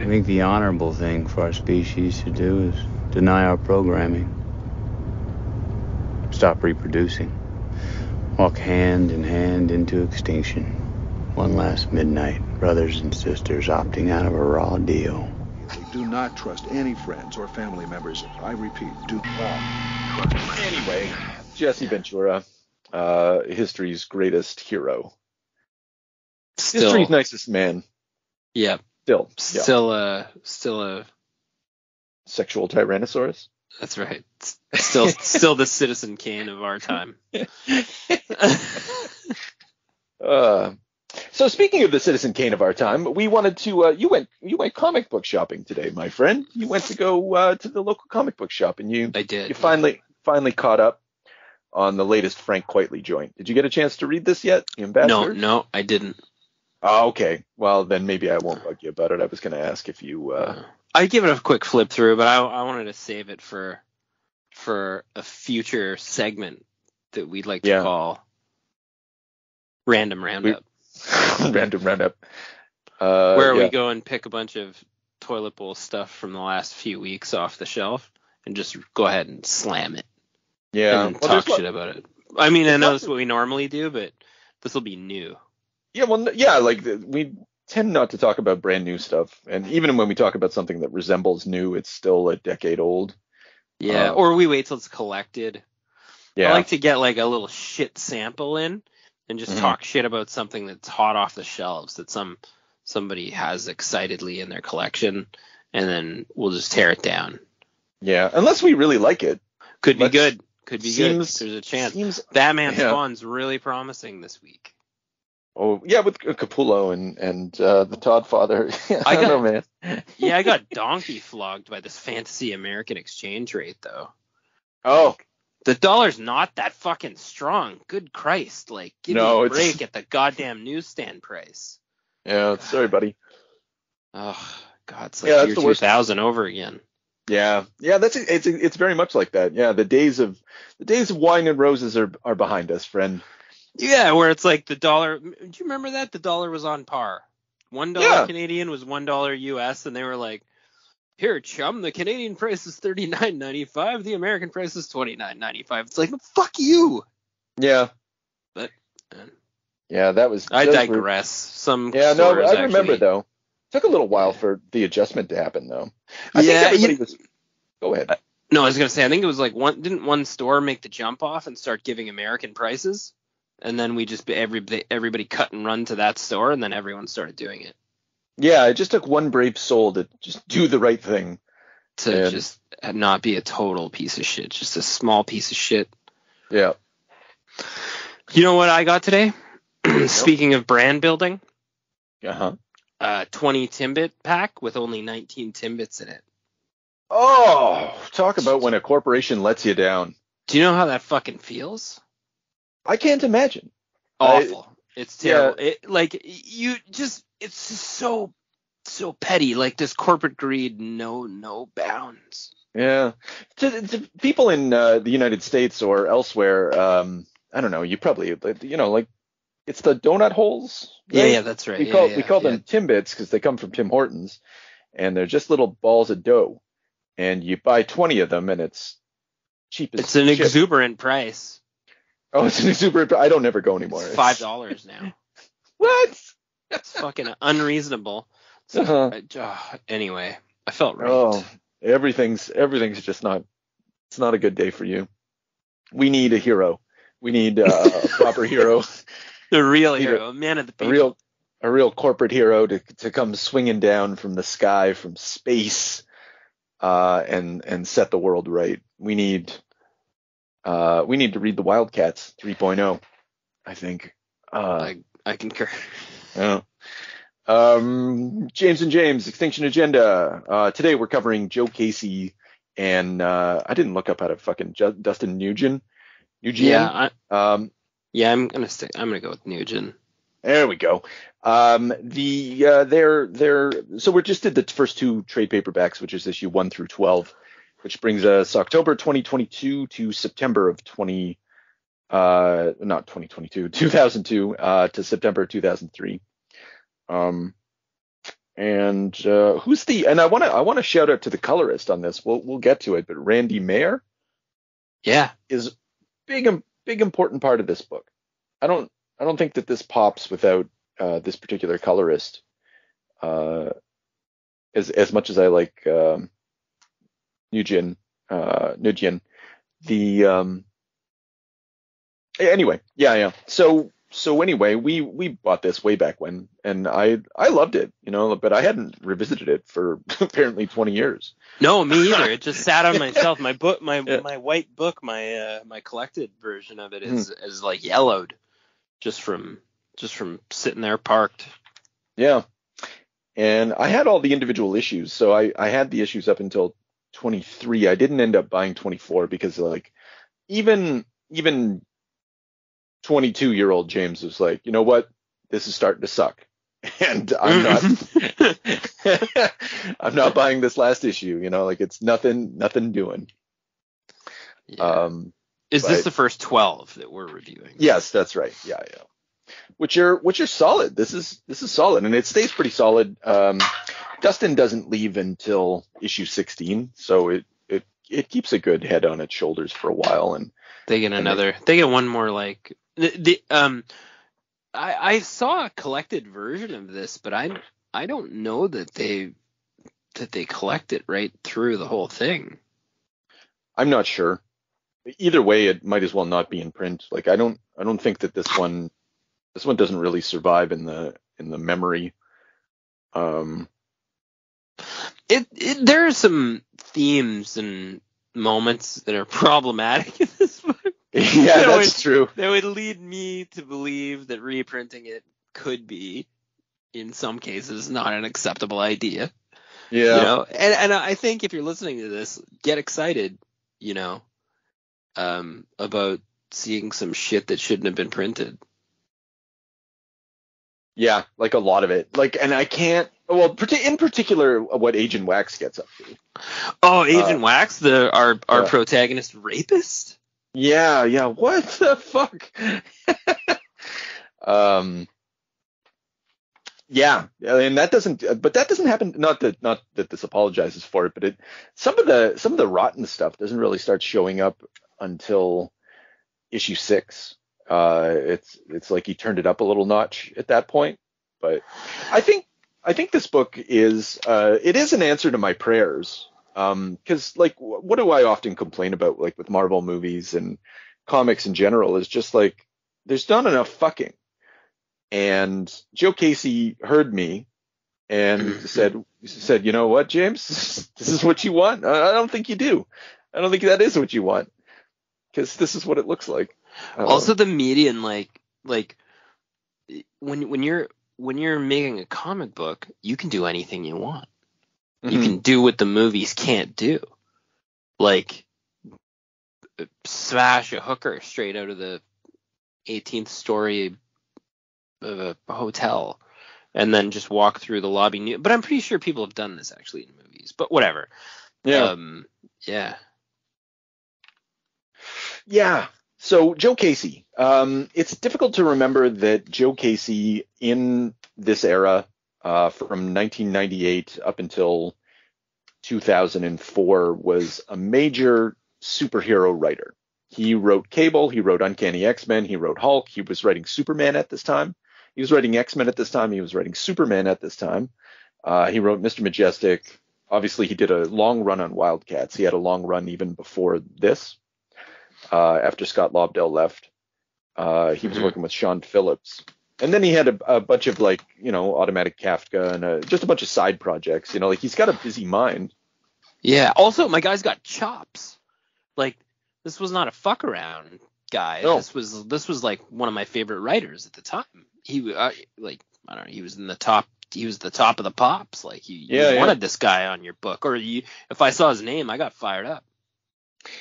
I think the honorable thing for our species to do is deny our programming. Stop reproducing. Walk hand in hand into extinction. One last midnight, brothers and sisters opting out of a raw deal. Do not trust any friends or family members. I repeat, do not trust. Anyway, Jesse Ventura, history's greatest hero. History's nicest man. Yeah. Still a sexual tyrannosaurus. That's right. Still the Citizen Kane of our time. So speaking of the Citizen Kane of our time, we wanted to. You went comic book shopping today, my friend. You went to go to the local comic book shop, and I did. You finally caught up on the latest Frank Quitely joint. Did you get a chance to read this yet, The Ambassador? No, I didn't. Oh, okay. Well, then maybe I won't bug you about it. I was going to ask if you. I'd give it a quick flip through, but I wanted to save it for a future segment that we'd like to call Random Roundup. Random Roundup. Where we go and pick a bunch of toilet bowl stuff from the last few weeks off the shelf and just go ahead and slam it. Yeah. And talk shit about it. I mean, I know that's what we normally do, but this will be new. Yeah, well, yeah, like we tend not to talk about brand new stuff. And even when we talk about something that resembles new, it's still a decade old. Yeah, or we wait till it's collected. Yeah. I like to get like a little shit sample in and just talk shit about something that's hot off the shelves that somebody has excitedly in their collection, and then we'll just tear it down. Yeah, unless we really like it. Could be good. There's a chance. Batman Spawn's really promising this week. Oh, yeah, with Capullo and the Todd father. I don't know, man. Yeah, I got donkey flogged by this fantasy American exchange rate, though. Oh. The dollar's not that fucking strong. Good Christ. Like, give me a break at the goddamn newsstand price. Yeah, sorry, buddy. Oh, God, it's like year 2000 over again. Yeah, it's very much like that. Yeah, the days of wine and roses are behind us, friend. Yeah, where it's like the dollar. Do you remember that? The dollar was on par. $1 Canadian was $1 US, and they were like, "Here, chum, the Canadian price is $39.95. The American price is $29.95." It's like, fuck you. Yeah. But yeah, that was. I digress. I remember though. It took a little while for the adjustment to happen, though. I think everybody was. Go ahead. No, I was gonna say. I think it was like didn't one store make the jump off and start giving American prices? And then we just everybody cut and run to that store, and then everyone started doing it. Yeah, it just took one brave soul to just do the right thing. To just not be a total piece of shit, just a small piece of shit. Yeah. You know what I got today? Speaking of brand building. 20 Timbit pack with only 19 Timbits in it. Oh, talk about when a corporation lets you down. Do you know how that fucking feels? I can't imagine. Awful. It's terrible. Yeah. It's just so petty. Like this corporate greed, no bounds. Yeah. To people in the United States or elsewhere, I don't know. You probably, like it's the donut holes. Right? Yeah, that's right. We call them Timbits because they come from Tim Hortons, and they're just little balls of dough, and you buy 20 of them, and it's cheap as shit. It's an exuberant price. Oh, it's an exuberant. I don't ever go anymore. It's $5 now. What? It's fucking unreasonable. So, anyway, I felt right. Oh, everything's just not. It's not a good day for you. We need a hero. We need a proper hero. The real hero, a man of the people. A real corporate hero to come swinging down from the sky, from space, and set the world right. We need to read the Wildcats 3.0, I think. I concur. Yeah. James and James, Extinction Agenda. Today we're covering Joe Casey and I didn't look up how to fucking Dustin Nugent. Yeah. I'm gonna go with Nugent. There we go. So we just did the first two trade paperbacks, which is issue 1 through 12. Which brings us October 2022 to September of 2002 to September 2003. And and I want to shout out to the colorist on this. We'll get to it, but Randy Mayer, Yeah, is big important part of this book. I don't think that this pops without this particular colorist. As much as I like Nugent, the anyway, yeah. So anyway, we bought this way back when, and I loved it, but I hadn't revisited it for apparently 20 years. No, me either. It just sat on my shelf. My book, my Yeah. my white book, my collected version of it is like yellowed, just from sitting there parked. Yeah. And I had all the individual issues. So I had the issues up until 23. I didn't end up buying 24 because like even 22-year-old James was like, you know what? This is starting to suck. And I'm not buying this last issue, like it's nothing doing. Yeah. Is this the first 12 that we're reviewing? Yes, that's right. Yeah. Which are solid. This is solid, and it stays pretty solid. Dustin doesn't leave until issue 16, so it keeps a good head on its shoulders for a while, and they get one more like I saw a collected version of this, but I don't know that they collect it right through the whole thing. I'm not sure. Either way, it might as well not be in print. Like I don't think that this one doesn't really survive in the memory. There are some themes and moments that are problematic in this book. Yeah, that's true. That would lead me to believe that reprinting it could be, in some cases, not an acceptable idea. Yeah. And I think if you're listening to this, get excited, about seeing some shit that shouldn't have been printed. Yeah, like a lot of it. Like, and I can't. Well, in particular, what Agent Wax gets up to. Oh, Agent Wax, our protagonist rapist. Yeah. What the fuck? Yeah, and that doesn't happen. Not that this apologizes for it, but some of the rotten stuff doesn't really start showing up until issue 6. It's like he turned it up a little notch at that point. But I think this book is it is an answer to my prayers. Because like what do I often complain about, like with Marvel movies and comics in general, is just like there's not enough fucking. And Joe Casey heard me and said, you know what, James, this is what you want. I don't think you do. I don't think that is what you want, because this is what it looks like. Also, the median, like when you're making a comic book, you can do anything you want. Mm-hmm. You can do what the movies can't do, like smash a hooker straight out of the 18th story of a hotel and then just walk through the lobby. But I'm pretty sure people have done this actually in movies. But whatever. Yeah. Yeah. So Joe Casey, it's difficult to remember that Joe Casey in this era, from 1998 up until 2004, was a major superhero writer. He wrote Cable, he wrote Uncanny X-Men, he wrote Hulk, he was writing Superman at this time. He was writing X-Men at this time, he was writing Superman at this time. He wrote Mr. Majestic. Obviously, he did a long run on Wildcats. He had a long run even before this. After Scott Lobdell left, he was working with Sean Phillips, and then he had a bunch of Automatic Kafka and just a bunch of side projects. Like he's got a busy mind. Yeah. Also, my guy's got chops. Like this was not a fuck around guy. No. This was like one of my favorite writers at the time. He I don't know. He was in the top. He was the top of the pops. Like you wanted this guy on your book, or if I saw his name, I got fired up.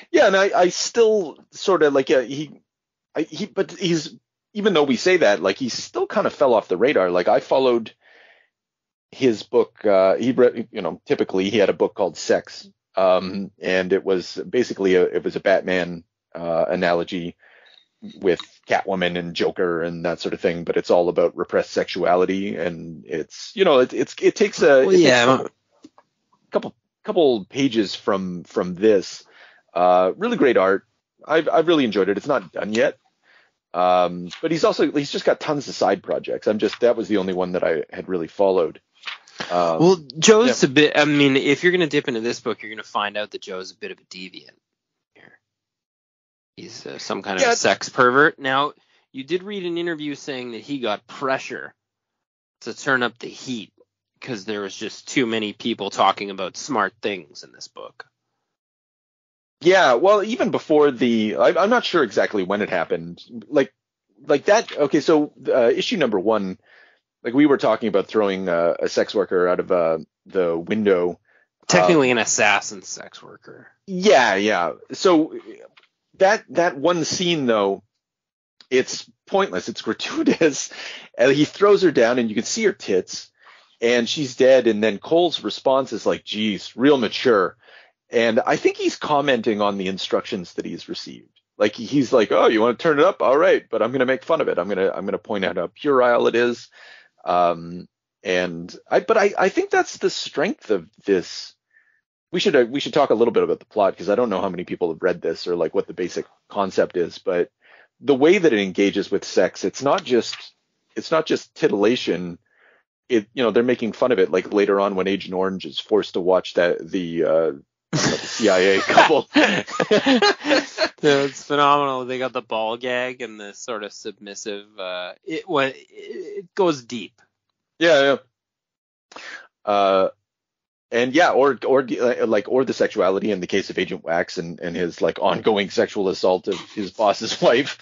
Yeah, and I still sort of like but he's, even though we say that, like he still kind of fell off the radar. Like I followed his book. He read, typically he had a book called Sex, and it was basically it was a Batman analogy with Catwoman and Joker and that sort of thing, but it's all about repressed sexuality, and it's it takes a couple pages from this. Really great art. I've really enjoyed it. It's not done yet, but he's just got tons of side projects. That was the only one that I had really followed. Well, Joe's a bit. I mean, if you're gonna dip into this book, you're gonna find out that Joe's a bit of a deviant. He's some kind of sex pervert. Now, you did read an interview saying that he got pressure to turn up the heat because there was just too many people talking about smart things in this book. Yeah, well, even before I'm not sure exactly when it happened. Like that. Okay, so issue number 1, like we were talking about throwing a sex worker out of the window. Technically an assassin sex worker. Yeah. So that one scene, though, it's pointless. It's gratuitous. And he throws her down, and you can see her tits, and she's dead. And then Cole's response is like, geez, real mature. And I think he's commenting on the instructions that he's received. Like, he's like, oh, you want to turn it up? All right, but I'm going to make fun of it. I'm going to point out how puerile it is. I think that's the strength of this. We should talk a little bit about the plot, because I don't know how many people have read this or like what the basic concept is, but the way that it engages with sex, it's not just titillation. They're making fun of it. Like later on, when Agent Orange is forced to watch the CIA couple. It's phenomenal. They got the ball gag and the sort of submissive. It goes deep. Yeah. And yeah, or the sexuality in the case of Agent Wax and his like ongoing sexual assault of his boss's wife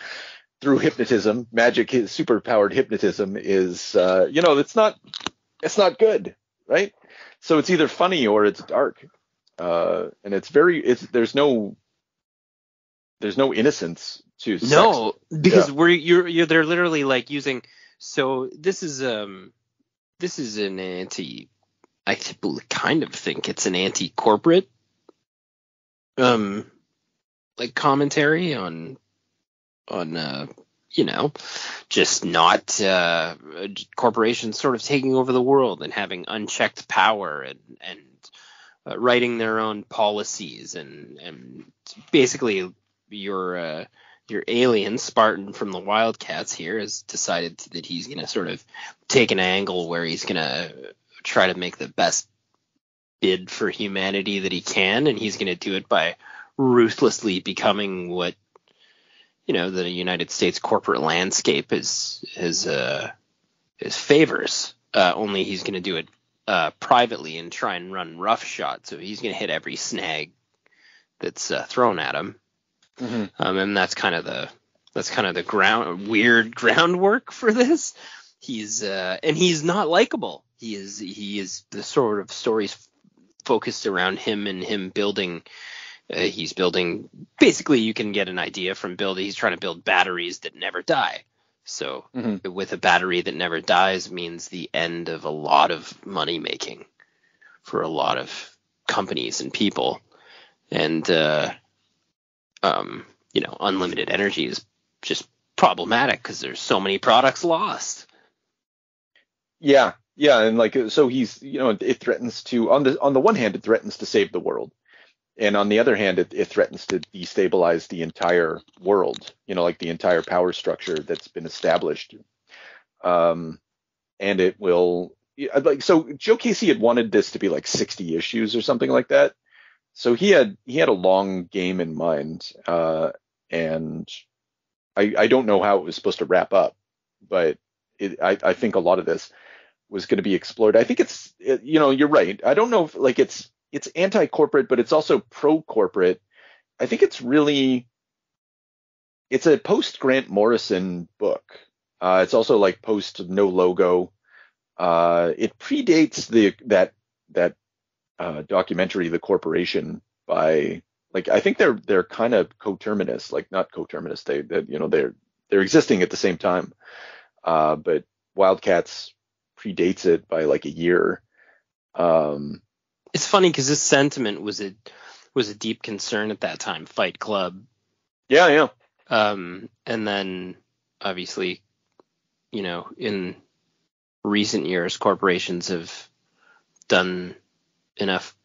through hypnotism, magic, his super powered hypnotism is, it's not good, right? So it's either funny or it's dark, and there's no innocence to sex. No, because they're literally like using. So this is an anti. I kind of think it's an anti-corporate, like commentary on just not corporations sort of taking over the world and having unchecked power and writing their own policies and basically your alien Spartan from the Wildcats here has decided that he's going to sort of take an angle where he's going to try to make the best bid for humanity that he can, and he's going to do it by ruthlessly becoming what the United States corporate landscape is favors. Only he's going to do it privately and try and run roughshod. So he's going to hit every snag that's thrown at him. Mm-hmm. And that's kind of the weird groundwork for this. He's not likable. He is the sort of stories focused around him and him building. He's building. Basically, you can get an idea from building. He's trying to build batteries that never die. So with a battery that never dies means the end of a lot of money making for a lot of companies and people. And unlimited energy is just problematic because there's so many products lost. Yeah, and like so he's it threatens to on the one hand it threatens to save the world, and on the other hand it threatens to destabilize the entire world, like the entire power structure that's been established. And it will so Joe Casey had wanted this to be like 60 issues or something like that. So he had a long game in mind, and I don't know how it was supposed to wrap up, but I think a lot of this was going to be explored. I think you're right. I don't know if like it's anti-corporate, but it's also pro-corporate. I think it's a post Grant Morrison book. It's also like post No Logo. It predates that documentary, The Corporation, by like I think they're kind of coterminous, like not coterminous. They're existing at the same time. But Wildcats predates it by like a year. It's funny because this sentiment was a deep concern at that time. Fight Club. Yeah. And then obviously, in recent years, corporations have done enough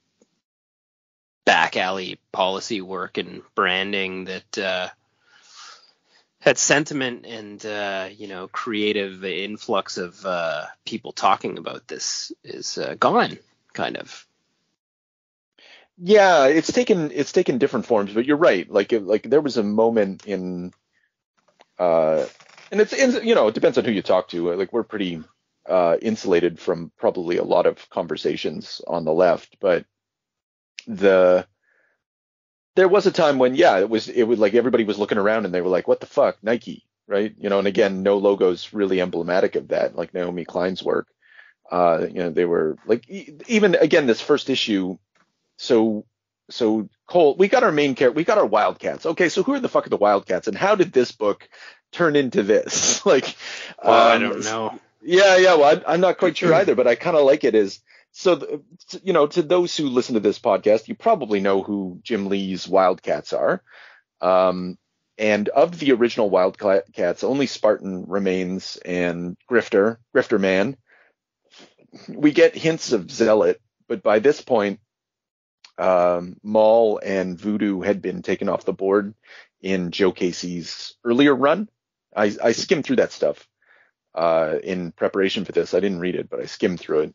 back alley policy work and branding that that sentiment and creative influx of people talking about this is gone, kind of. Yeah, it's taken different forms, but you're right. Like there was a moment in and it depends on who you talk to. Like we're pretty insulated from probably a lot of conversations on the left, but there was a time when it was like everybody was looking around and they were like, what the fuck, Nike, right? And again, no logo's really emblematic of that, like Naomi Klein's work. They were like, even again, this first issue. So Cole, we got our main character, we got our Wildcats. Okay, so who are the fuck are the Wildcats, and how did this book turn into this? Like, I don't know. Yeah. Well, I'm not quite sure either, but I kind of like it as so. To those who listen to this podcast, you probably know who Jim Lee's Wildcats are. And of the original Wildcats, only Spartan remains and Grifter Man. We get hints of Zealot, but by this point, Maul and Voodoo had been taken off the board in Joe Casey's earlier run. I skimmed through that stuff in preparation for this. I didn't read it, but I skimmed through it.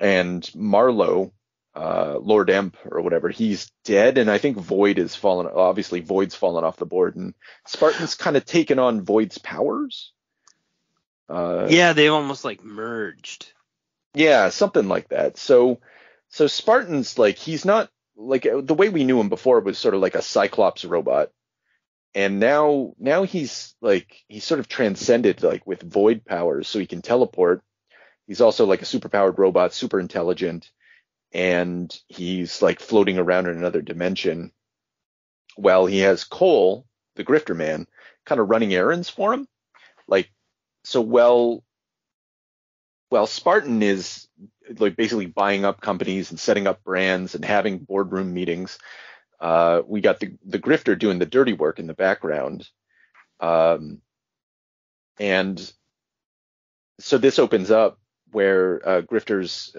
And Marlowe, Lord Emp or whatever, he's dead, and I think Void's fallen off the board, and Spartan's kind of taken on Void's powers. They almost like merged. Yeah, something like that. So Spartan's like, he's not like the way we knew him before was sort of like a Cyclops robot. And now he's sort of transcended, like with void powers, so he can teleport. He's also like a superpowered robot, super intelligent, and he's like floating around in another dimension. Well, he has Cole, the Grifter Man, kind of running errands for him. While Spartan is like basically buying up companies and setting up brands and having boardroom meetings, we got the Grifter doing the dirty work in the background. And so this opens up where Grifter's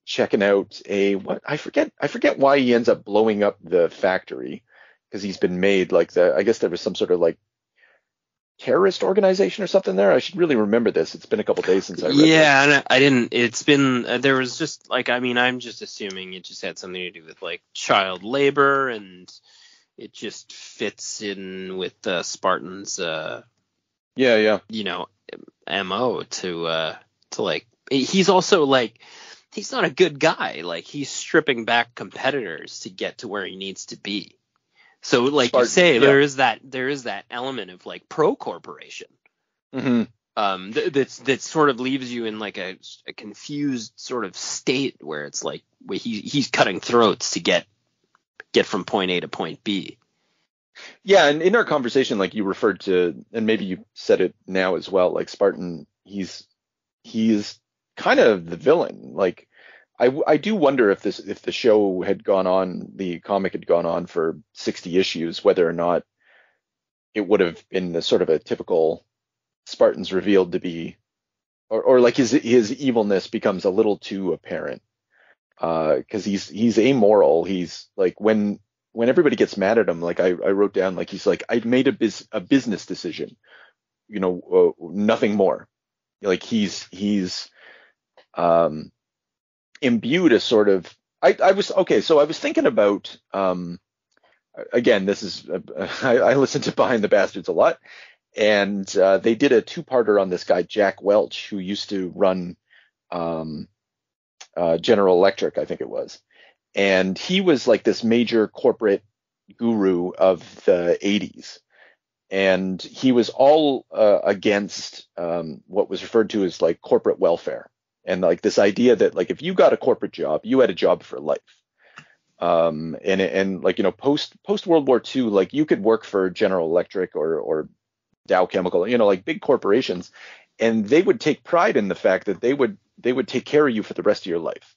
checking out I forget why he ends up blowing up the factory, because he's been made like I guess there was some sort of like terrorist organization or something there. I should really remember this. It's been a couple days since I read it. Yeah, and I didn't. It's been there was just like, I mean, I'm just assuming it just had something to do with like child labor, and it just fits in with Spartan's MO to like, he's also like, he's not a good guy. Like, he's stripping back competitors to get to where he needs to be. So like Spartan, you say, there is that element of like pro corporation. Mm-hmm. That sort of leaves you in like a confused sort of state where it's like he's cutting throats to get from point A to point B. Yeah, and in our conversation, like you referred to, and maybe you said it now as well, like Spartan, he's kind of the villain. Like, I do wonder if the show had gone on, the comic had gone on for 60 issues, whether or not it would have been the sort of a typical Spartan's revealed to be, or like his evilness becomes a little too apparent, because he's amoral. He's like, when everybody gets mad at him, like I wrote down, like he's like, I made a business decision, nothing more. Like he's imbued a sort of, I was thinking about, again, this is I listen to Behind the Bastards a lot, and they did a two-parter on this guy Jack Welch, who used to run General Electric, I think it was, and he was like this major corporate guru of the 80s, and he was all against what was referred to as like corporate welfare. And like this idea that like if you got a corporate job, you had a job for life. And like, post World War II, like you could work for General Electric or Dow Chemical, like big corporations, and they would take pride in the fact that they would take care of you for the rest of your life.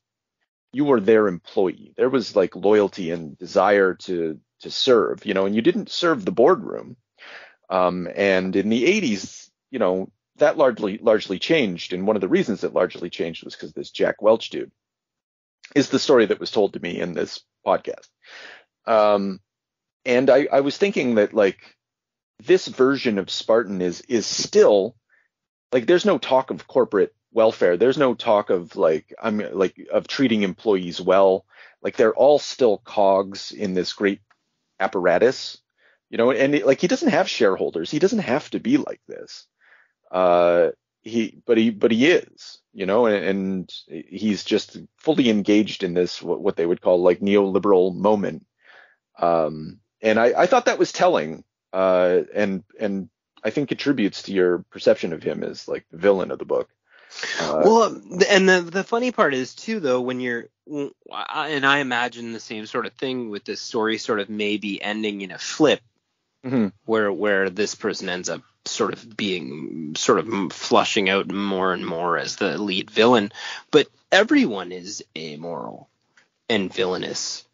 You were their employee. There was like loyalty and desire to serve, and you didn't serve the boardroom. And in the 80s, that largely changed. And one of the reasons it largely changed was because this Jack Welch dude is the story that was told to me in this podcast. And I was thinking that this version of Spartan is still there's no talk of corporate welfare. There's no talk of of treating employees well. They're all still cogs in this great apparatus, and he doesn't have shareholders. He doesn't have to be like this. But he is, and he's just fully engaged in this, what they would call neoliberal moment. And I thought that was telling, and I think contributes to your perception of him as the villain of the book. Well, and the funny part is too, though, and I imagine the same sort of thing with this story sort of maybe ending in a flip, mm-hmm. where this person ends up sort of flushing out more and more as the lead villain, but everyone is amoral and villainous.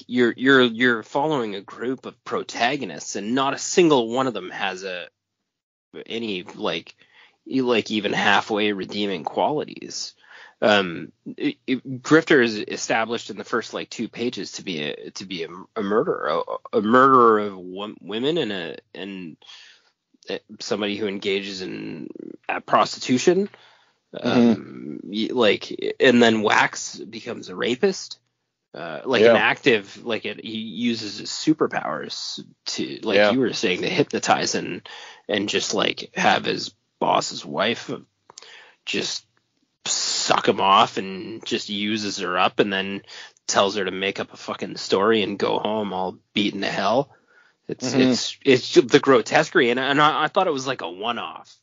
You're following a group of protagonists, and not a single one of them has any even halfway redeeming qualities. Grifter is established in the first 2 pages to be a murderer of women and somebody who engages in prostitution. Mm-hmm. And then Wax becomes a rapist. An active, he uses his superpowers to, you were saying, to hypnotize and just have his boss's wife just suck him off and just uses her up and then tells her to make up a fucking story and go home all beaten to hell. It's the grotesquerie, and I thought it was a one-off,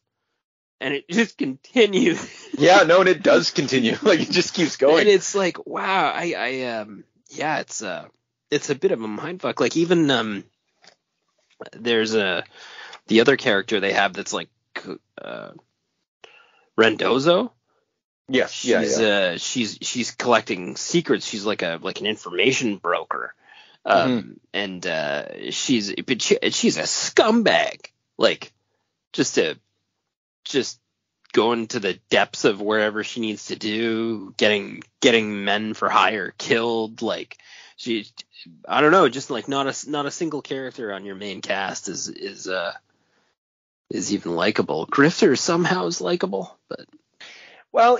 and it just continues. Yeah, no, and it does continue. It just keeps going. And it's wow, it's a bit of a mindfuck. Even there's the other character they have that's Rendozo. Yes, she's collecting secrets. She's an information broker. And she's a scumbag, just going to the depths of wherever she needs to do, getting men for hire killed. I don't know, just not a single character on your main cast is even likable. Grifter somehow is likable, but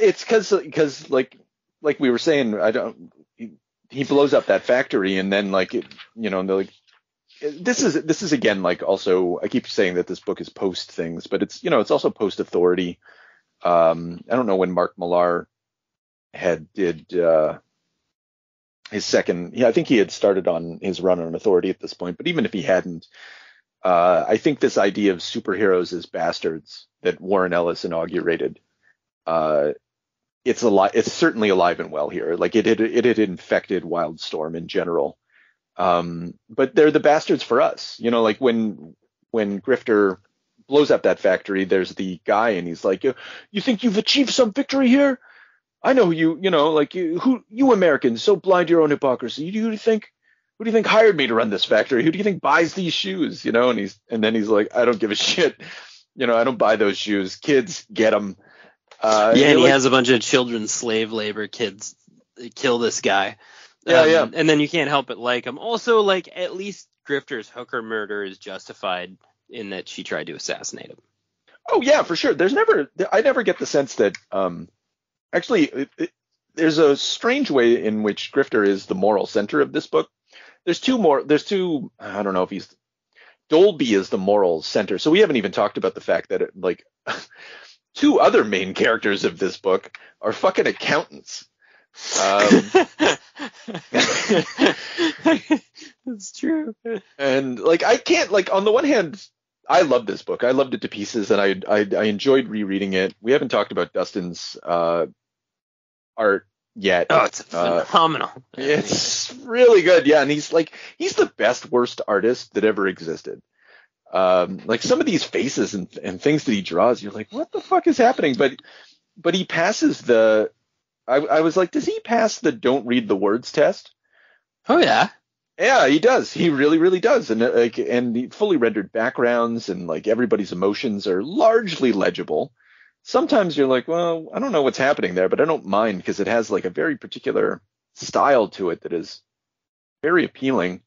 it's because like we were saying, he blows up that factory, and then this is again also, I keep saying that this book is post things, but it's also post authority. I don't know when Mark Millar did his second. I think he had started on his run on authority at this point, but even if he hadn't, I think this idea of superheroes as bastards that Warren Ellis inaugurated, it's certainly alive and well here. It had infected Wildstorm in general. But they're the bastards for us. When Grifter blows up that factory, there's the guy, and he's like, you think you've achieved some victory here? I know you Americans, so blind to your own hypocrisy. Who do you think hired me to run this factory? Who do you think buys these shoes? And then he's like, I don't give a shit. I don't buy those shoes. Kids, get them. And he has a bunch of children, slave labor kids, kill this guy. And then you can't help but like him. Also, at least Grifter's hooker murder is justified in that she tried to assassinate him. Oh yeah, for sure. I never get the sense that actually there's a strange way in which Grifter is the moral center of this book. There's two. I don't know if Dolby is the moral center. So we haven't even talked about the fact that two other main characters of this book are fucking accountants. That's true. And I can't, on the one hand, I love this book. I loved it to pieces, and I enjoyed rereading it. We haven't talked about Dustin's art yet. Oh, it's phenomenal. It's really good. Yeah, and he's the best worst artist that ever existed. Some of these faces and things that he draws, you're like, what the fuck is happening? But he passes I was like, does he pass the don't read the words test? Oh yeah. Yeah, he does. He really, really does. And and the fully rendered backgrounds and like everybody's emotions are largely legible. Sometimes you're like, well, I don't know what's happening there, but I don't mind because it has like a very particular style to it that is very appealing.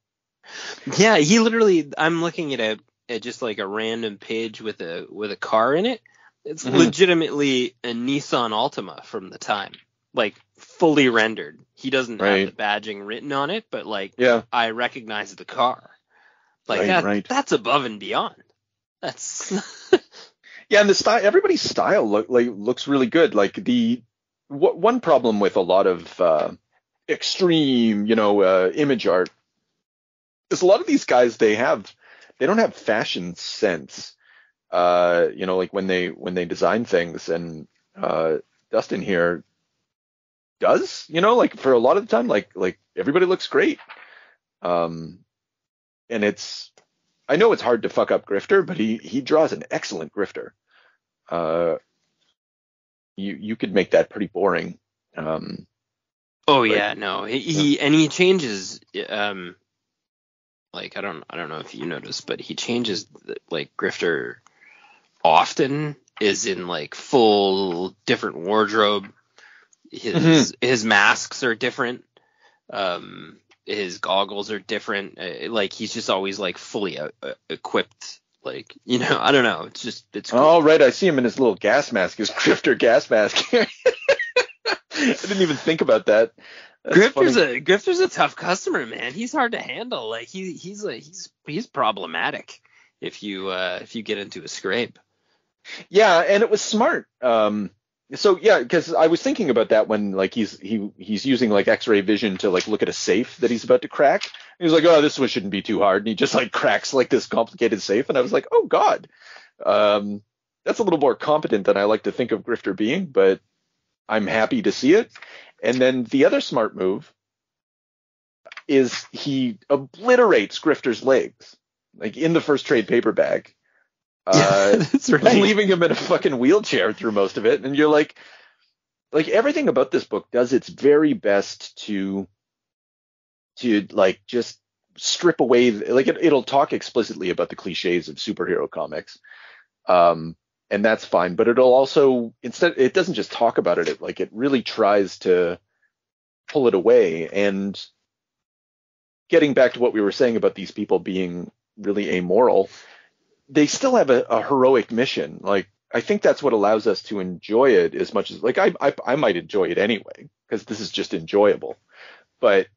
Yeah, he literally. I'm looking at just like a random page with a car in it. It's legitimately a Nissan Altima from the time, like fully rendered. He doesn't have the badging written on it, but like, I recognize the car. Like that's above and beyond. That's yeah, and the style, everybody's style looks really good. Like one problem with a lot of extreme, image art is a lot of these guys they don't have fashion sense. Like when they design things, and Dustin here does, like for a lot of the time, like everybody looks great. And I know it's hard to fuck up Grifter, but he draws an excellent Grifter. You could make that pretty boring. He changes. Like I don't know if you noticed, but he changes like Grifter often is in like full different wardrobe. His masks are different. His goggles are different. Like he's just always like fully equipped. Like, I don't know. It's cool. Oh, right. I see him in his little gas mask, his Grifter gas mask. I didn't even think about that. Grifter's a tough customer, man. He's hard to handle. Like he's problematic if you get into a scrape. Yeah, and it was smart. So yeah, because I was thinking about that when like he's using like X-ray vision to like look at a safe that he's about to crack. He was like, oh, this one shouldn't be too hard, and he just like cracks like this complicated safe, and I was like, oh god, that's a little more competent than I like to think of Grifter being, but I'm happy to see it. And then the other smart move is he obliterates Grifter's legs, like in the first trade paperback. That's right. Leaving him in a fucking wheelchair through most of it, and you're like everything about this book does its very best to like just strip away, like it'll talk explicitly about the cliches of superhero comics, and that's fine, but it'll also, instead, it doesn't just talk about it, it really tries to pull it away. And getting back to what we were saying about these people being really amoral, they still have a heroic mission. Like, I think that's what allows us to enjoy it as much as, like, I might enjoy it anyway, because this is just enjoyable. But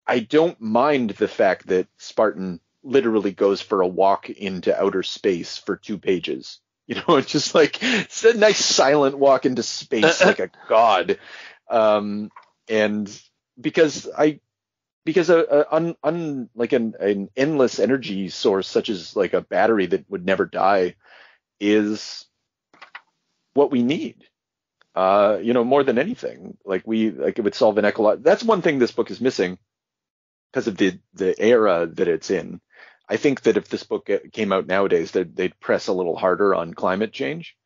I don't mind the fact that Spartan literally goes for a walk into outer space for 2 pages. It's just like, it's a nice silent walk into space like a god. And because like an endless energy source, such as like a battery that would never die, is what we need. More than anything, it would solve an ecological. That's one thing this book is missing because of the era that it's in. I think that if this book came out nowadays, they'd press a little harder on climate change.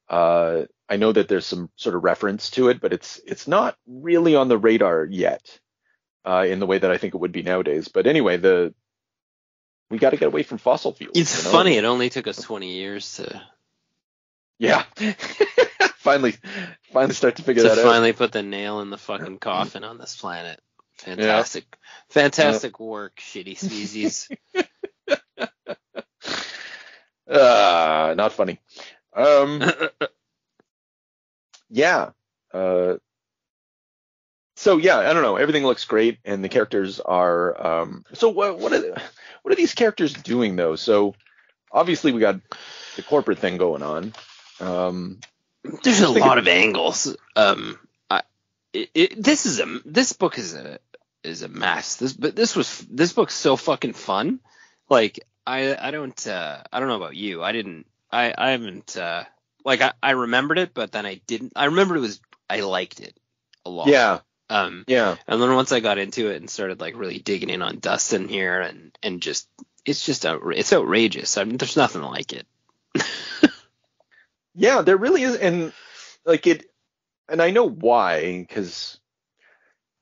I know that there's some sort of reference to it, but it's not really on the radar yet, in the way that I think it would be nowadays. But anyway, we got to get away from fossil fuels. It's funny. It only took us 20 years to. Yeah. finally start to figure that out. Finally put the nail in the fucking coffin on this planet. Fantastic. Yeah. Fantastic work, shitty species. Not funny. Yeah. So yeah, I don't know. Everything looks great, and the characters are. So what are these characters doing though? So obviously we got the corporate thing going on. There's a lot of angles. This book is a mess. This book's so fucking fun. Like I don't know about you. I haven't I remembered it, but then I didn't. I remembered I liked it a lot. Yeah. Yeah. And then once I got into it and started like really digging in on Dustin here and just it's outrageous. I mean, there's nothing like it. Yeah, there really is, and like it, and I know why, because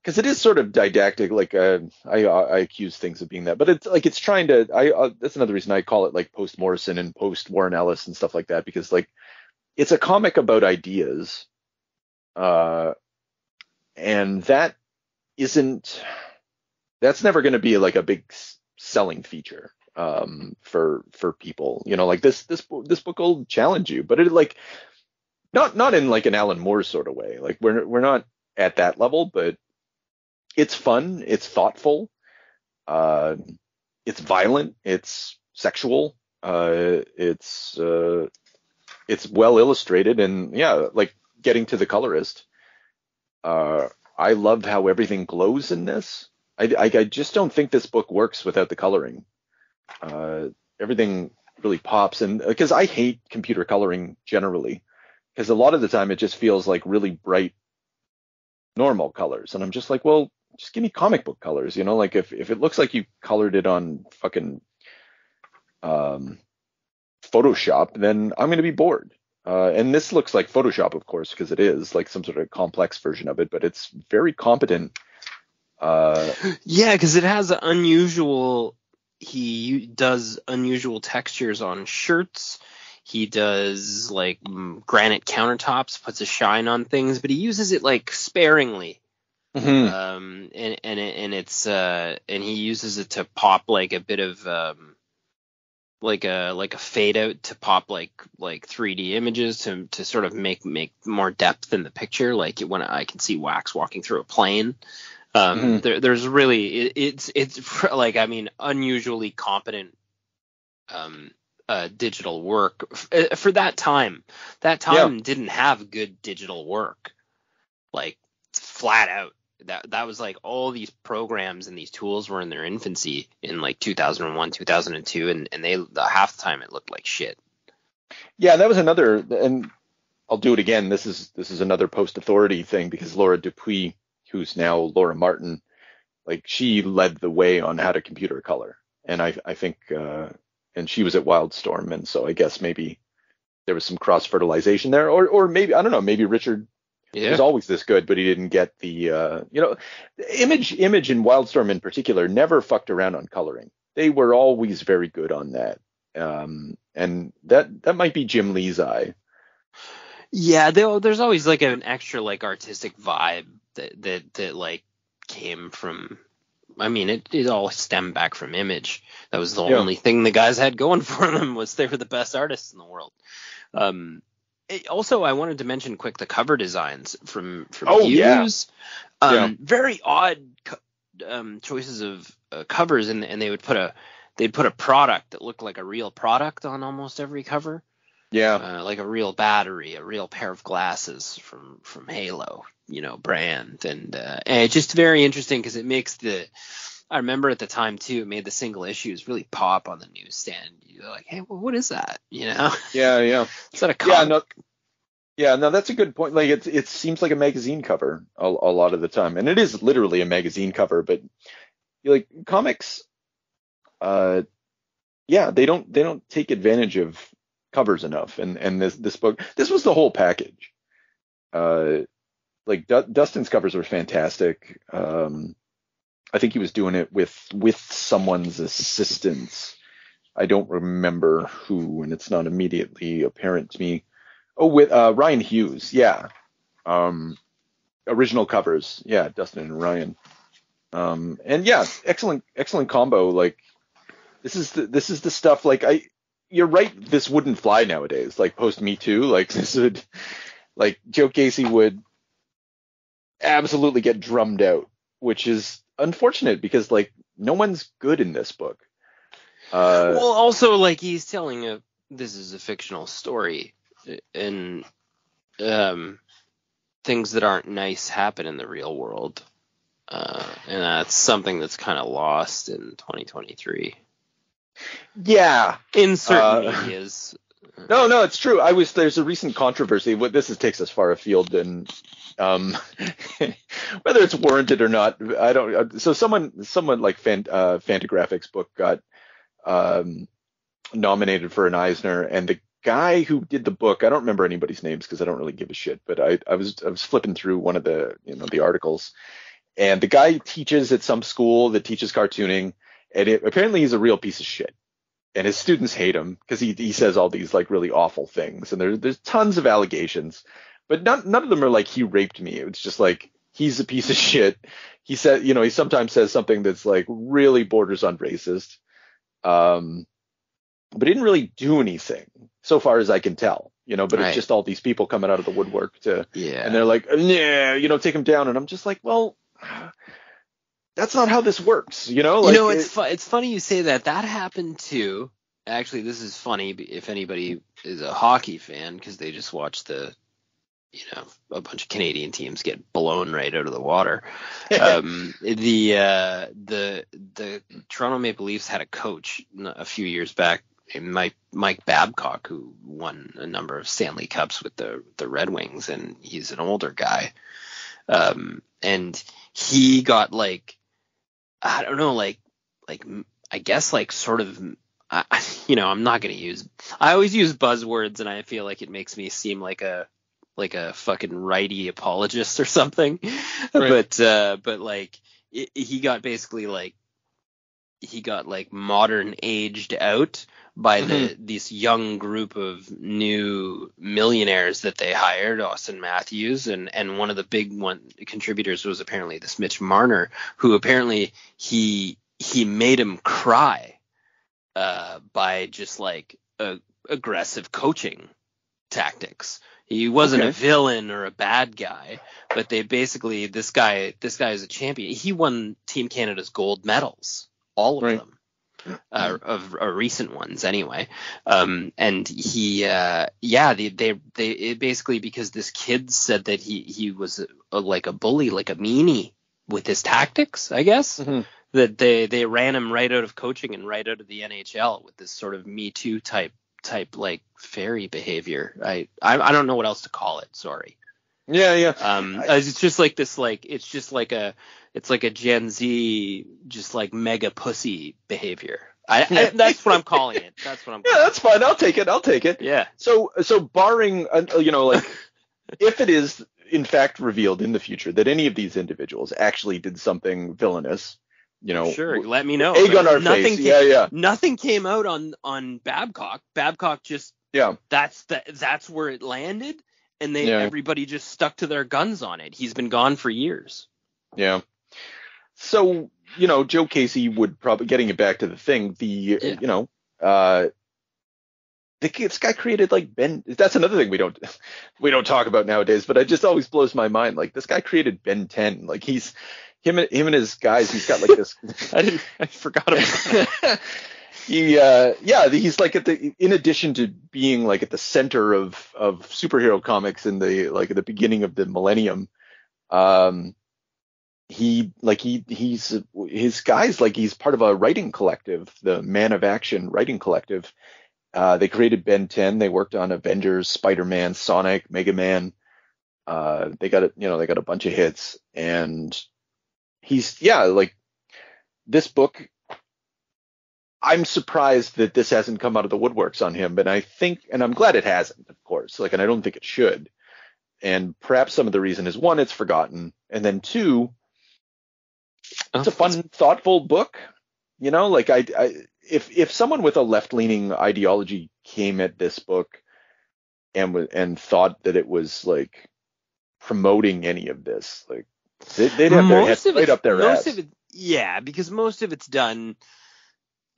because it is sort of didactic. Like I accuse things of being that, but it's like it's trying to. That's another reason I call it like post Morrison and post Warren Ellis and stuff like that, because like it's a comic about ideas, and that's never going to be like a big selling feature for people. You know, like this book will challenge you, but it like not in like an Alan Moore sort of way. Like we're not at that level, but it's fun, it's thoughtful, it's violent, it's sexual, it's well illustrated, and yeah, like getting to the colorist. I love how everything glows in this. I just don't think this book works without the coloring. Everything really pops, and because I hate computer coloring generally, because a lot of the time it just feels like really bright, normal colors, and I'm just like, well, just give me comic book colors, you know? Like if it looks like you colored it on fucking Photoshop, then I'm gonna be bored. And this looks like Photoshop, of course, because it is like some sort of complex version of it, but it's very competent. Yeah, because it has unusual. He does unusual textures on shirts. He does like granite countertops, puts a shine on things, but he uses it like sparingly. Mm-hmm. And he uses it to pop like a bit of like a fade out to pop like 3D images to sort of make more depth in the picture. Like when I can see Wax walking through a plane. There's really it's like, I mean, unusually competent digital work for that time. That time didn't have good digital work, like flat out. That was like all these programs and these tools were in their infancy in like 2001, 2002, and they half the time it looked like shit. Yeah, that was another, and I'll do it again. This is another post-authority thing, because Laura Dupuis, who's now Laura Martin, like she led the way on how to computer color, and I think and she was at Wildstorm, and so I guess maybe there was some cross fertilization there, or maybe, I don't know, maybe Richard was always this good, but he didn't get the Image and Wildstorm in particular never fucked around on coloring. They were always very good on that, and that might be Jim Lee's eye. Yeah, there's always like an extra like artistic vibe that like came from. I mean, it all stemmed back from Image. That was the only thing the guys had going for them, was they were the best artists in the world. Also, I wanted to mention quick the cover designs from Hughes. Very odd choices of covers, and they'd put a product that looked like a real product on almost every cover. Yeah, like a real battery, a real pair of glasses from Halo, brand, and it's just very interesting because it makes I remember at the time too, it made the single issues really pop on the newsstand. You're like, hey, well, what is that? Yeah. Is that a comic? No, that's a good point. Like it seems like a magazine cover a lot of the time, and it is literally a magazine cover. But like comics, they don't take advantage of covers enough, and this book, this was the whole package. Like Dustin's covers were fantastic. I think he was doing it with someone's assistance. I don't remember who, and it's not immediately apparent to me. Oh, with Ryan Hughes, yeah. Original covers, yeah, Dustin and Ryan. And yeah, excellent combo. Like this is the stuff. Like you're right. This wouldn't fly nowadays. Like post Me Too, like this would, like Joe Casey would absolutely get drummed out, which is unfortunate because like no one's good in this book. Well, also like he's telling this is a fictional story, and things that aren't nice happen in the real world, and that's something that's kind of lost in 2023. Yeah, in certain medias. No, it's true. There's a recent controversy. Takes us far afield, and whether it's warranted or not, I don't. So someone like Fantagraphics book got nominated for an Eisner, and the guy who did the book, I don't remember anybody's names because I don't really give a shit, but I was flipping through one of the the articles, And the guy teaches at some school that teaches cartooning, and apparently he's a real piece of shit. And his students hate him because he says all these like really awful things, and there's tons of allegations, but none of them are like he raped me. It's just like he's a piece of shit. He said, he sometimes says something that's like really borders on racist, but he didn't really do anything so far as I can tell. But Right. It's just all these people coming out of the woodwork and Yeah. they're like, yeah, take him down, and I'm just like, well, that's not how this works, Like, it's funny you say that. That happened too. Actually, this is funny if anybody is a hockey fan, because they just watched a bunch of Canadian teams get blown right out of the water. The Toronto Maple Leafs had a coach a few years back, Mike Babcock, who won a number of Stanley Cups with the Red Wings, and he's an older guy. And he got like, I don't know, like I guess like sort of, I'm not going to I always use buzzwords, and I feel like it makes me seem like a fucking righty apologist or something. Right. But like he got basically like, he got like modern aged out by this young group of new millionaires that they hired, Austin Matthews, and one of the big contributors was apparently this Mitch Marner, who apparently he made him cry by just like aggressive coaching tactics. He wasn't a villain or a bad guy, but they basically, this guy is a champion. He won Team Canada's gold medals, all of them. Of recent ones anyway. And he they basically, because this kid said that he was like a bully, like a meanie with his tactics, I guess, that they ran him right out of coaching and right out of the NHL with this sort of Me Too type like fairy behavior. I don't know what else to call it, sorry. Yeah. It's just like this, like it's like a Gen Z, just like mega pussy behavior. That's what I'm calling it. Yeah, that's fine. I'll take it. Yeah. So barring, like, if it is in fact revealed in the future that any of these individuals actually did something villainous, sure, let me know. Egg on our face. Nothing came out on Babcock. Babcock just, that's where it landed. And everybody just stuck to their guns on it. He's been gone for years. Yeah. So, Joe Casey would probably, getting it back to the thing, this guy created like Ben. That's another thing we don't talk about nowadays, but it just always blows my mind. Like, this guy created Ben 10. Like, he's him and his guys. He's got like this. I forgot about that. He's like in addition to being like at the center of superhero comics in at the beginning of the millennium, he's his guys, like, he's part of a writing collective, the Man of Action writing collective. They created Ben 10. They worked on Avengers, Spider-Man, Sonic, Mega Man. They got a bunch of hits, and he's like, this book, I'm surprised that this hasn't come out of the woodworks on him, and I'm glad it hasn't, of course. Like, and I don't think it should. And perhaps some of the reason is, one, it's forgotten, and then two, it's a fun, thoughtful book. Like, if someone with a left-leaning ideology came at this book and thought that it was like promoting any of this, like, they'd have their head right up their ass. Because most of it's done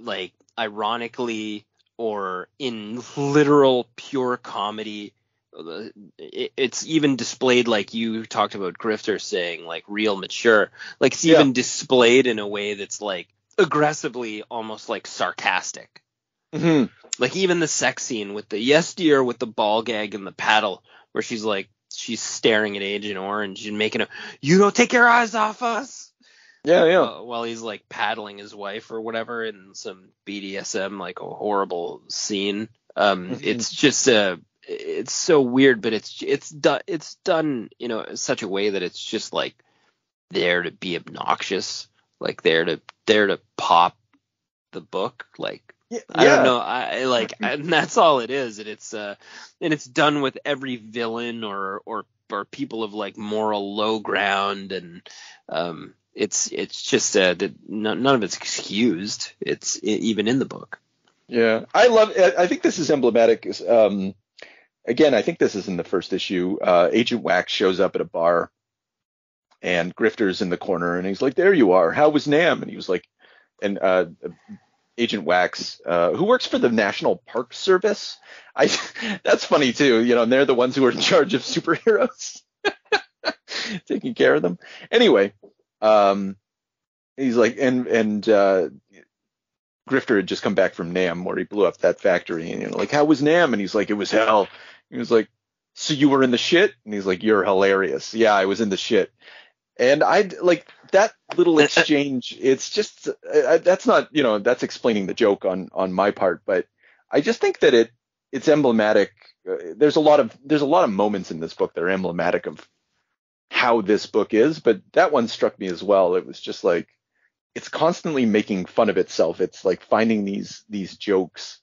like ironically or in literal pure comedy. It's even displayed, like you talked about Grifter saying, like, real mature. Like, it's even displayed in a way that's like aggressively almost like sarcastic. Like, even the sex scene with the yes dear with the ball gag and the paddle, where she's staring at Agent Orange and making you don't take your eyes off us. While he's like paddling his wife or whatever in some BDSM, like a horrible scene. It's just it's so weird, but it's done in such a way that it's just like there to be obnoxious, like there to pop the book. Like, I don't know, and that's all it is. And it's done with every villain or are people of like moral low ground, and it's just that none of it's excused. It's even in the book. Yeah, I think this is emblematic. Again, I think this is in the first issue. Agent Wax shows up at a bar, and Grifter's in the corner, and he's like, "There you are. How was Nam?" And he was like, and Agent Wax, who works for the National Park Service. That's funny too, and they're the ones who are in charge of superheroes, taking care of them. Anyway, he's like, and Grifter had just come back from Nam, where he blew up that factory, and like, how was Nam? And he's like, it was hell. He was like, so you were in the shit? And he's like, you're hilarious. Yeah, I was in the shit. And I like that little exchange. It's just that's not, that's explaining the joke on my part, but I just think that it's emblematic. There's a lot of moments in this book that are emblematic of how this book is, but that one struck me as well. It was just like, it's constantly making fun of itself. It's like finding these jokes.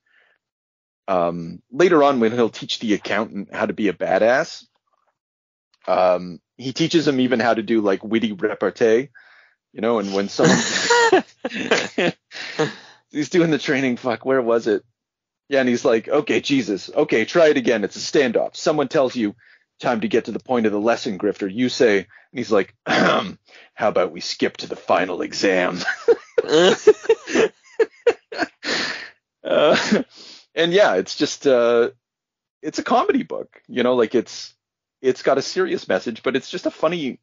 Later on, when he'll teach the accountant how to be a badass, he teaches him even how to do like witty repartee, and when someone he's doing the training, where was it? Yeah, and he's like, okay, Jesus, okay, try it again. It's a standoff. Someone tells you time to get to the point of the lesson, Grifter. You say, and he's like, how about we skip to the final exam? And yeah, it's just it's a comedy book, like it's got a serious message, but it's just a funny.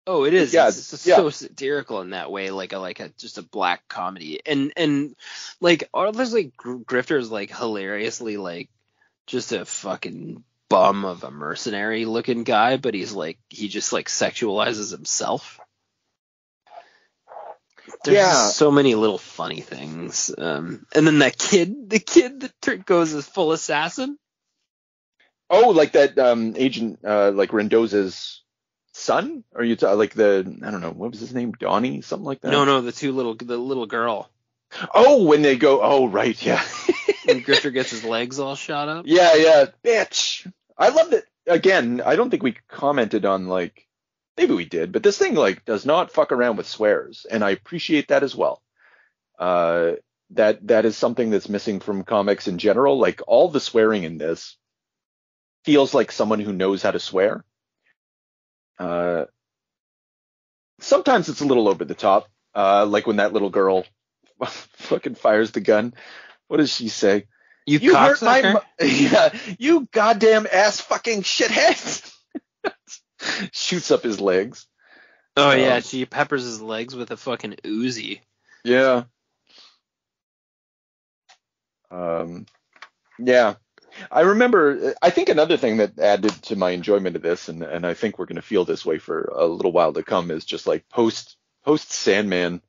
Oh, it is. Yeah, it's so satirical in that way, like a just a black comedy, and like there's like Grifter's like hilariously like just a fucking bum of a mercenary looking guy, but he just like sexualizes himself. There's just so many little funny things. And then the kid that goes as full assassin. Oh, like that agent, like Rendoza's son? Or you like I don't know, what was his name? Donnie, something like that? No, the little girl. Oh, when they go, oh, right, yeah. When Grifter gets his legs all shot up. Yeah, bitch. I love that. Again, I don't think we commented on like, maybe we did, but this thing like does not fuck around with swears, and I appreciate that as well. That is something that's missing from comics in general. Like all the swearing in this feels like someone who knows how to swear. Sometimes it's a little over the top, like when that little girl fucking fires the gun. What does she say? You hurt my yeah, you goddamn ass fucking shithead. Shoots up his legs. Oh yeah, she peppers his legs with a fucking Uzi. Yeah. Yeah. I remember, I think another thing that added to my enjoyment of this, and I think we're going to feel this way for a little while to come, is just like post Sandman.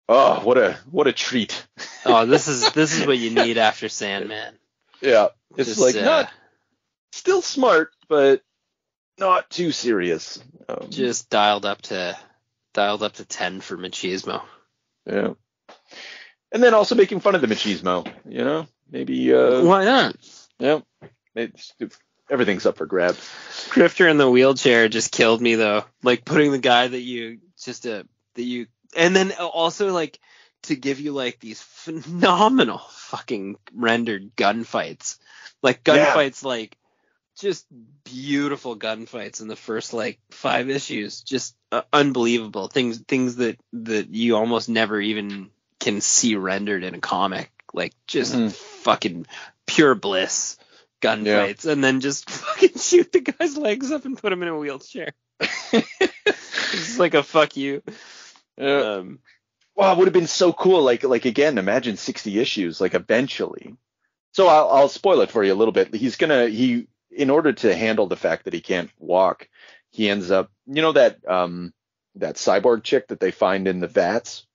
Oh, what a treat. Oh, this is what you need after Sandman. Yeah. It's just, like not still smart, but not too serious. Just dialed up to 10 for machismo. Yeah. And then also making fun of the machismo, maybe why not? Yeah. Everything's up for grabs. Grifter in the wheelchair just killed me though. Like putting the guy and then also like to give you like these phenomenal fucking rendered gunfights. Like gunfights, like just beautiful gunfights in the first like 5 issues. Just unbelievable things that you almost never even can see rendered in a comic. Like just fucking pure bliss gunfights, and then just fucking shoot the guy's legs up and put him in a wheelchair. It's like a fuck you. Wow, it would have been so cool. Like again, imagine 60 issues, like eventually. So I'll spoil it for you a little bit. In order to handle the fact that he can't walk, he ends up, that cyborg chick that they find in the vats.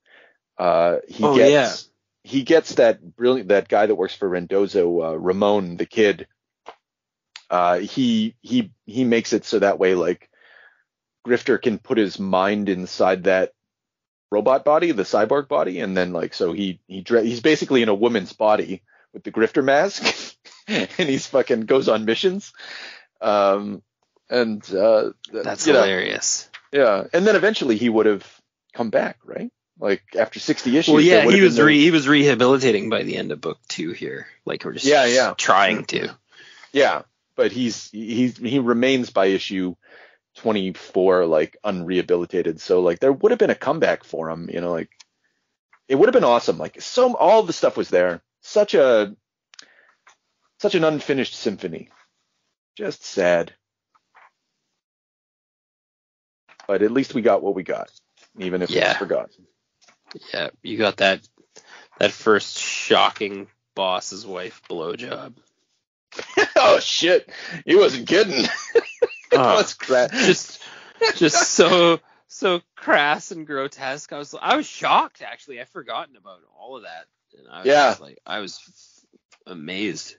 He gets that guy that works for Rendozo, Ramon, the kid. He makes it so that way, like Grifter can put his mind inside that robot body, the cyborg body, and then like so he's basically in a woman's body with the Grifter mask, and he's fucking goes on missions. That's hilarious. Yeah, and then eventually he would have come back, right? Like after 60 issues. Well, yeah, he was rehabilitating by the end of book 2 here. Like we're just trying to. Yeah, but he remains by issue 24 like unrehabilitated. So like there would have been a comeback for him, like it would have been awesome. Like all the stuff was there. Such an unfinished symphony. Just sad. But at least we got what we got, even if it's forgotten. Yeah, you got that first shocking boss's wife blowjob. Oh shit, he wasn't kidding. That was just so crass and grotesque. I was shocked actually. I'd forgotten about all of that, and I was amazed.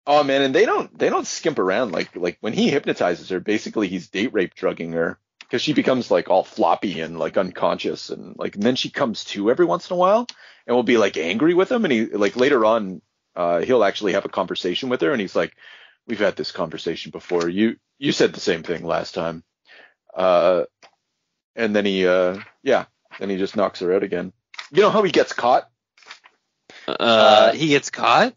Oh man, and they don't skimp around. Like when he hypnotizes her, basically he's date rape drugging her. Because she becomes like all floppy and like unconscious and then she comes to every once in a while and will be like angry with him, and he like later on he'll actually have a conversation with her and he's like, we've had this conversation before, you said the same thing last time, and then he just knocks her out again. You know how he gets caught? He gets caught?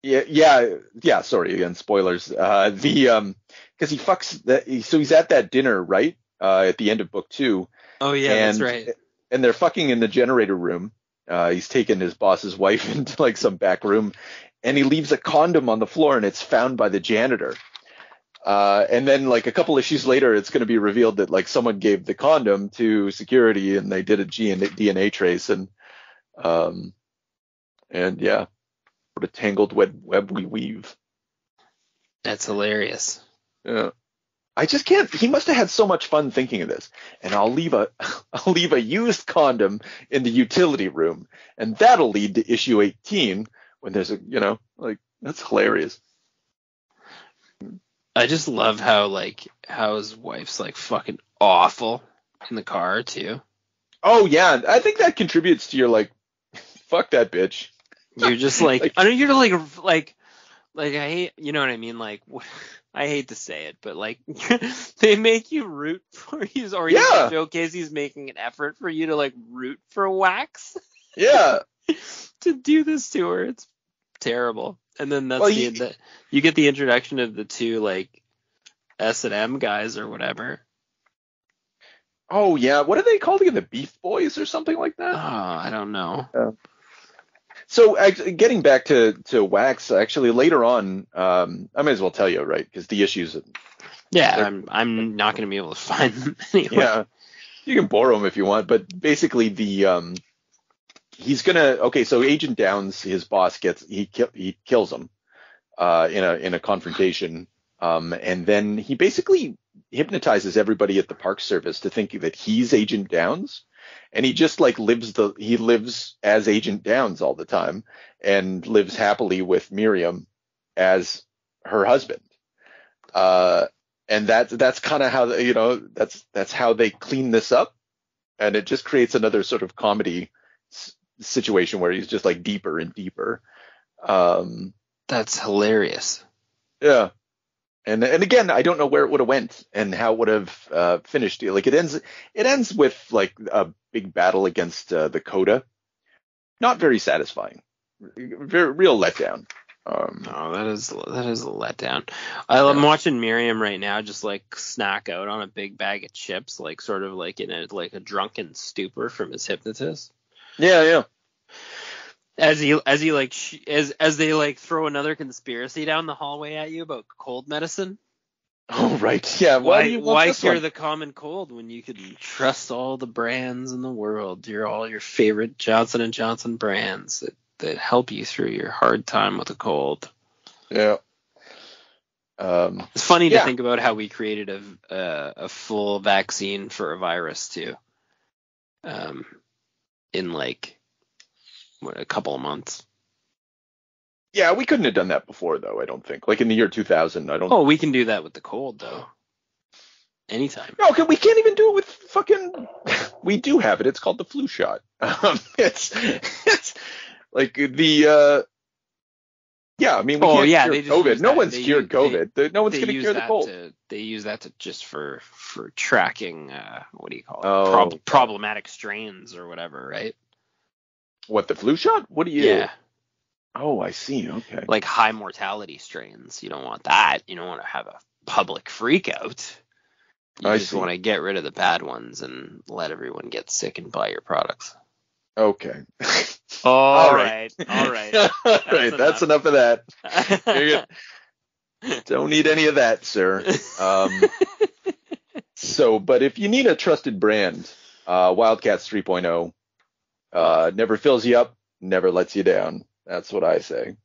Yeah, sorry again, spoilers. Because he fucks so he's at that dinner, right? At the end of book 2. Oh yeah, that's right. And they're fucking in the generator room. He's taken his boss's wife into like some back room, and he leaves a condom on the floor, and it's found by the janitor. And then like a couple issues later, it's going to be revealed that like someone gave the condom to security, and they did a DNA trace, and yeah, what a tangled web we weave. That's hilarious. Yeah. I just can't. He must have had so much fun thinking of this. And I'll leave a used condom in the utility room, and that'll lead to issue 18 when there's that's hilarious. I just love how his wife's like fucking awful in the car too. Oh yeah, I think that contributes to your like, fuck that bitch. You're just like I know you're like I hate, you know what I mean? Like, I hate to say it, but like they make you root for you, or you showcase he's making an effort for you to like root for Wax. Yeah. To do this to her, it's terrible. And then that's you get the introduction of the two like S&M guys or whatever. Oh yeah, what are they called again? The Beef Boys or something like that? Oh, I don't know. So getting back to Wax, actually later on, I may as well tell you, right? Because the issues. Yeah, I'm not going to be able to find them anyway. Yeah, you can borrow them if you want, but basically he's gonna. Okay, so Agent Downs, his boss, he kills him in a confrontation, and then he basically hypnotizes everybody at the Park Service to think that he's Agent Downs. And he just like lives as Agent Downs all the time, and lives happily with Miriam as her husband. And that's kind of how that's how they clean this up, and it just creates another sort of comedy situation where he's just like deeper and deeper. That's hilarious. Yeah. And again, I don't know where it would have went and how it would have finished. Like it ends with like a big battle against the Coda. Not very satisfying. Real letdown. No, that is a letdown. I'm watching Miriam right now, just like snack out on a big bag of chips, like sort of like in a drunken stupor from his hypnotist. Yeah. As they like throw another conspiracy down the hallway at you about cold medicine. Oh right, yeah. Why cure the common cold when you can trust all the brands in the world? All your favorite Johnson & Johnson brands that help you through your hard time with a cold. Yeah. It's funny to think about how we created a full vaccine for a virus too. In like a couple of months. Yeah, we couldn't have done that before, though, I don't think. Like in the year 2000, I don't... Oh, we can do that with the cold, though. Anytime. No, we can't even do it with fucking... We do have it. It's called the flu shot. It's like Yeah, I mean, we can't cure they just COVID. use No that. one's cured COVID. No one's They going to use cure the that cold. they use that to just for tracking what do you call it? Oh, Problematic strains or whatever, right? What, the flu shot? What do you? Yeah. Oh, I see. Okay. Like high mortality strains. You don't want that. You don't want to have a public freak out. You I just see. want to get rid of the bad ones and let everyone get sick and buy your products. Okay. All right. All right. All right. That's enough of that. Don't need any of that, sir. But if you need a trusted brand, Wildcats 3.0 never fills you up, never lets you down. That's what I say.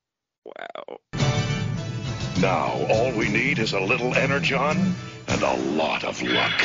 Wow. Now, all we need is a little energon and a lot of luck.